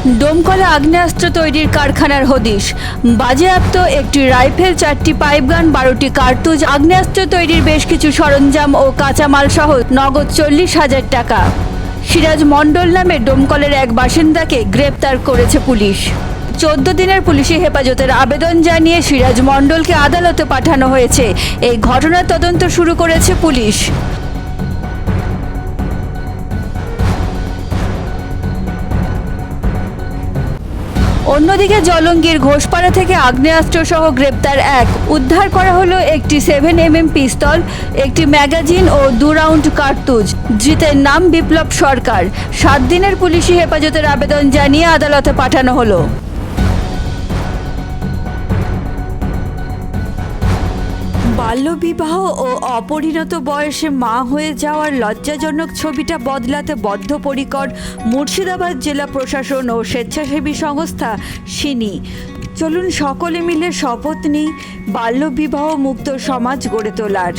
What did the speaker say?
ডোমকলে আগ্নেয়াস্ত্র তৈরির কারখানার হদিশ। বাজেয়াপ্ত একটি রাইফেল, 4টি পাইপগান, 12টি কার্তুজ, আগ্নেয়াস্ত্র তৈরির বেশ কিছু সরঞ্জাম ও কাঁচামাল সহ নগদ 40,000 টাকা। সিরাজ মণ্ডল নামে ডোমকলের এক বাসিন্দাকে গ্রেপ্তার করেছে পুলিশ। 14 দিনের পুলিশি হেফাজতের আবেদন জানিয়ে সিরাজ মণ্ডলকে আদালতে পাঠানো হয়েছে। এই ঘটনার তদন্ত শুরু করেছে পুলিশ। অন্যদিকে জলঙ্গির ঘোষপাড়া থেকে আগ্নেয়াস্ত্র সহ গ্রেপ্তার এক। উদ্ধার করা হলো একটি 7mm পিস্তল, একটি ম্যাগাজিন ও 2 রাউন্ড কার্তুজ। ধৃতের নাম বিপ্লব সরকার। 7 দিনের পুলিশি হেফাজতের আবেদন জানিয়ে আদালতে পাঠানো হলো। বাল্যবিবাহ ও অপরিণত বয়সে মা হয়ে যাওয়ার লজ্জাজনক ছবিটা বদলাতে বদ্ধপরিকর মুর্শিদাবাদ জেলা প্রশাসন ও স্বেচ্ছাসেবী সংস্থা সিনি। চলুন সকলে মিলে শপথ নিই বাল্যবিবাহ মুক্ত সমাজ গড়ে তোলার।